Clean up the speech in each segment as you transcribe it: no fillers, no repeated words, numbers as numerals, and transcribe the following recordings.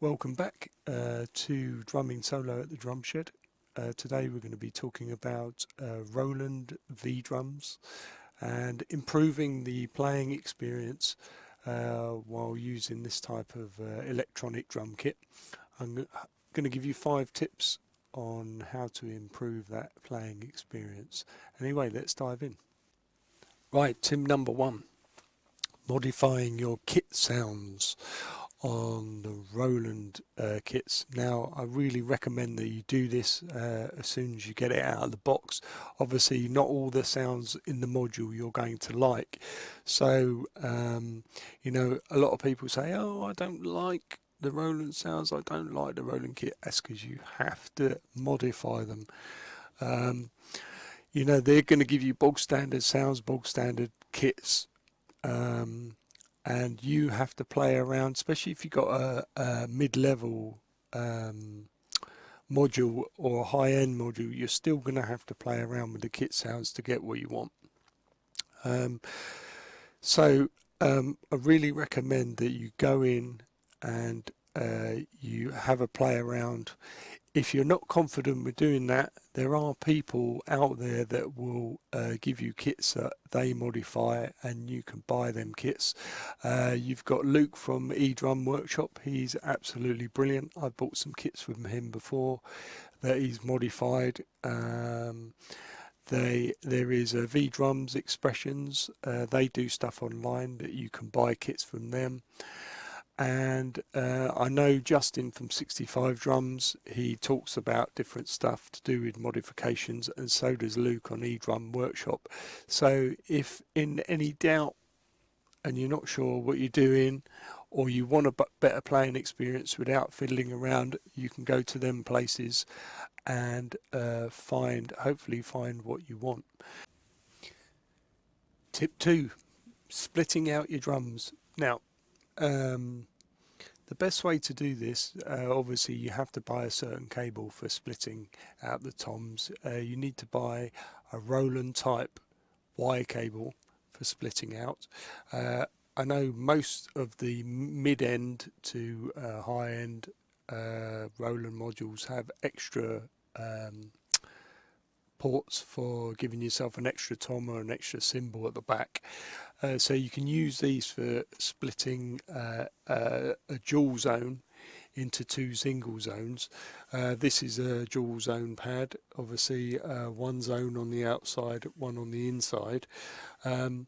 Welcome back to Drumming Solo at the Drum Shed. Today we're going to be talking about Roland V-drums and improving the playing experience while using this type of electronic drum kit. I'm going to give you 5 tips on how to improve that playing experience. Anyway, let's dive in. Right, tip number 1. Modifying your kit sounds on the Roland kits. Now I really recommend that you do this as soon as you get it out of the box. Obviously not all the sounds in the module you're going to like, so you know, a lot of people say, oh, I don't like the Roland sounds, I don't like the Roland kit. That's because you have to modify them. You know, they're going to give you bog standard sounds, bog standard kits, and you have to play around, especially if you've got a mid-level module or a high-end module. You're still going to have to play around with the kit sounds to get what you want. I really recommend that you go in and you have a play around. If you're not confident with doing that, there are people out there that will give you kits that they modify, and you can buy them kits. You've got Luke from edrum workshop. He's absolutely brilliant. I bought some kits from him before that he's modified. There is V-drums expressions. They do stuff online that you can buy kits from them. And I know Justin from 5xTips, he talks about different stuff to do with modifications, and so does Luke on edrum workshop. So if in any doubt and you're not sure what you're doing, or you want a better playing experience without fiddling around, you can go to them places and hopefully find what you want. Tip 2, splitting out your drums. Now the best way to do this, obviously you have to buy a certain cable for splitting out the toms. You need to buy a Roland type Y cable for splitting out. I know most of the mid-end to high-end Roland modules have extra ports for giving yourself an extra tom or an extra cymbal at the back. So you can use these for splitting a dual zone into 2 single zones. This is a dual zone pad, obviously one zone on the outside, one on the inside. What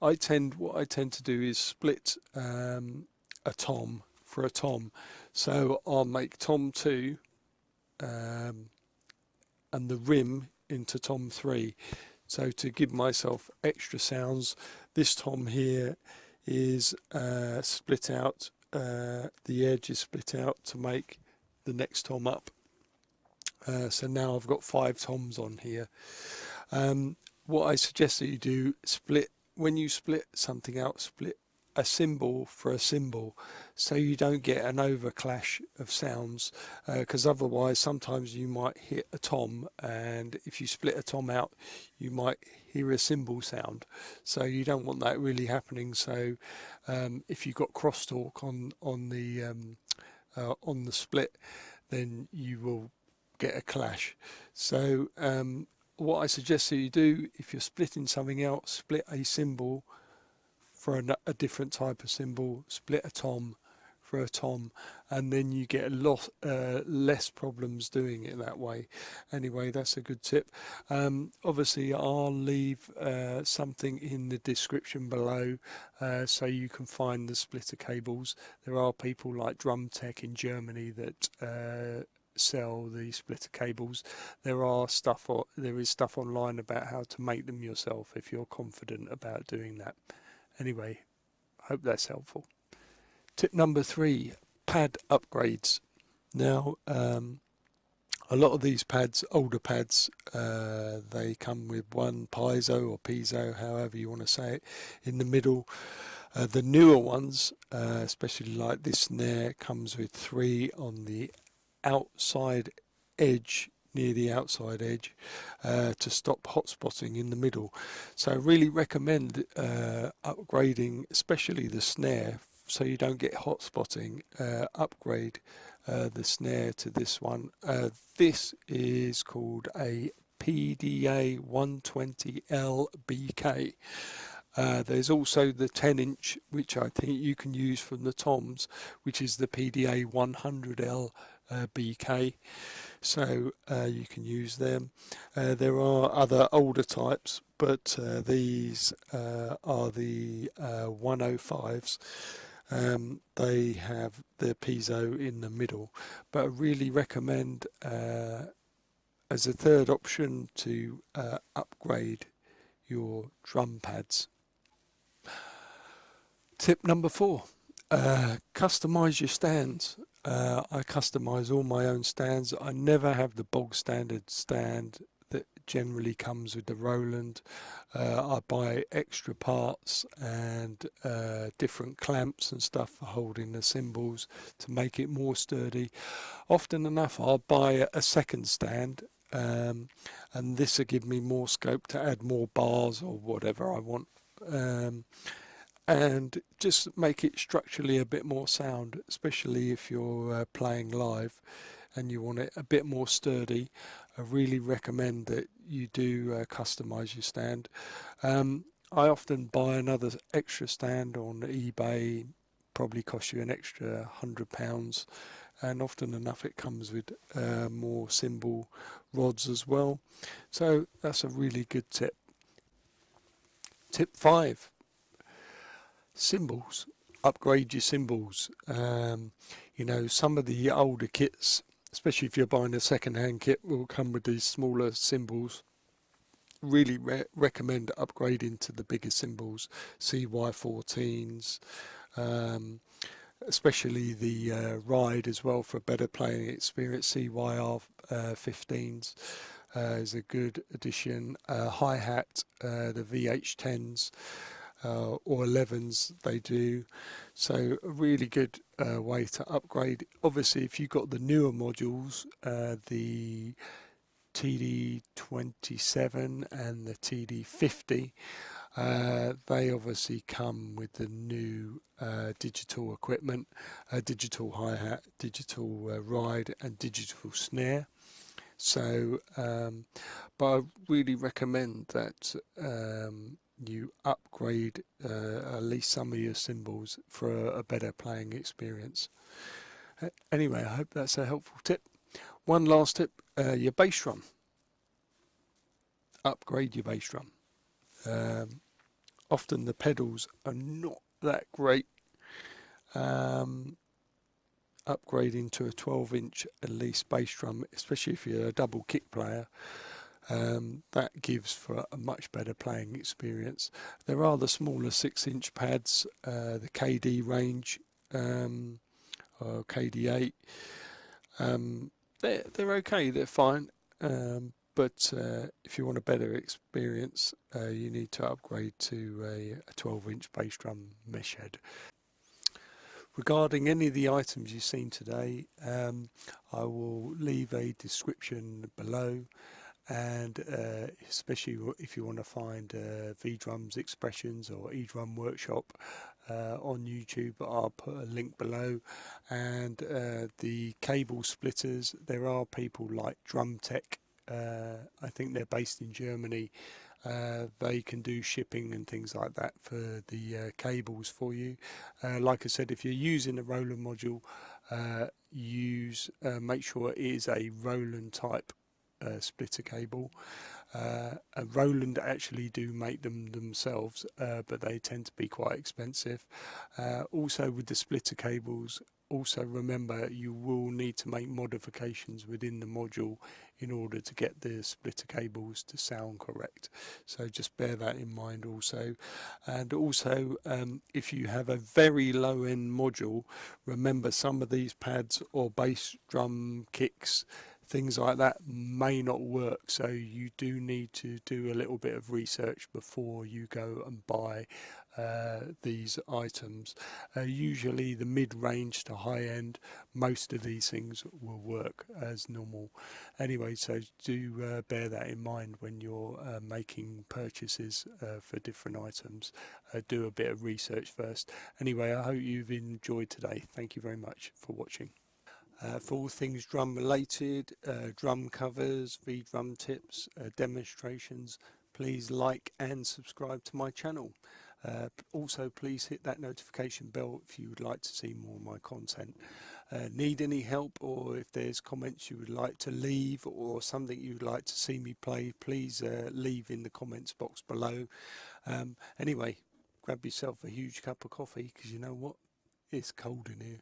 I tend to do is split a tom for a tom. So I'll make tom 2 and the rim into tom 3. So to give myself extra sounds, this tom here is split out, the edge is split out to make the next tom up. So now I've got 5 toms on here. What I suggest that you do, when you split something out, split a cymbal for a cymbal, so you don't get an overclash of sounds, because otherwise sometimes you might hit a tom, and if you split a tom out you might hear a cymbal sound, so you don't want that really happening. So if you've got crosstalk on the split, then you will get a clash. So what I suggest that you do, if you're splitting something out, split a cymbal for a different type of cymbal, split a tom for a tom, and then you get a lot less problems doing it that way. Anyway, that's a good tip. Obviously I'll leave something in the description below so you can find the splitter cables. There are people like Drum Tech in Germany that sell the splitter cables. There is stuff online about how to make them yourself if you're confident about doing that. Anyway, hope that's helpful. Tip number 3, pad upgrades. Now a lot of these pads, older pads, they come with 1 piezo or piezo, however you want to say it, in the middle. The newer ones, especially like this snare, comes with 3 on the outside edge, near the outside edge, to stop hotspotting in the middle. So I really recommend upgrading especially the snare so you don't get hot spotting, upgrade the snare to this one. This is called a PDA 120L BK. There's also the 10-inch, which I think you can use from the toms, which is the PDA 100L BK. So you can use them. There are other older types, but these are the 105s. They have the piezo in the middle, but I really recommend as a third option to upgrade your drum pads. Tip number 4, customize your stands. I customize all my own stands. I never have the bog standard stand that generally comes with the Roland. I buy extra parts and different clamps and stuff for holding the cymbals to make it more sturdy. Often enough I'll buy a second stand, and this will give me more scope to add more bars or whatever I want, and just make it structurally a bit more sound, especially if you're playing live and you want it a bit more sturdy. I really recommend that you do customize your stand. I often buy another extra stand on eBay, probably cost you an extra £100, and often enough it comes with more cymbal rods as well. So that's a really good tip. Tip 5, cymbals. Upgrade your cymbals. You know, some of the older kits, especially if you're buying a second-hand kit, will come with these smaller cymbals. Really recommend upgrading to the bigger cymbals, CY14s, especially the ride as well for a better playing experience. CYR15s is a good addition. Hi-hat, the VH10s or 11s they do, so a really good way to upgrade. Obviously if you've got the newer modules, the TD27 and the TD50, they obviously come with the new digital equipment, digital hi-hat, digital ride and digital snare. So but I really recommend that you upgrade at least some of your cymbals for a better playing experience. Anyway, I hope that's a helpful tip. One last tip, your bass drum. Upgrade your bass drum. Often the pedals are not that great. Upgrading to a 12-inch at least bass drum, especially if you're a double kick player, that gives for a much better playing experience. There are the smaller 6-inch pads, the KD range, or KD8. They're okay, they're fine, but if you want a better experience, you need to upgrade to a 12-inch bass drum mesh head. Regarding any of the items you've seen today, I will leave a description below, and especially if you want to find V-drums expressions or edrum workshop on YouTube, I'll put a link below. And the cable splitters, there are people like Drum Tech, I think they're based in Germany. They can do shipping and things like that for the cables for you. Like I said, if you're using a Roland module, make sure it is a Roland type splitter cable. Roland actually do make them themselves, but they tend to be quite expensive. Also with the splitter cables, also remember you will need to make modifications within the module in order to get the splitter cables to sound correct, so just bear that in mind also. And also if you have a very low end module, remember some of these pads or bass drum kicks, things like that may not work, so you do need to do a little bit of research before you go and buy these items. Usually the mid-range to high-end, most of these things will work as normal. Anyway, so do bear that in mind when you're making purchases for different items. Do a bit of research first. Anyway, I hope you've enjoyed today. Thank you very much for watching. For all things drum related, drum covers, V-drum tips, demonstrations, please like and subscribe to my channel. Also, please hit that notification bell if you would like to see more of my content. Need any help, or if there's comments you would like to leave or something you would like to see me play, please leave in the comments box below. Anyway, grab yourself a huge cup of coffee, because you know what? It's cold in here.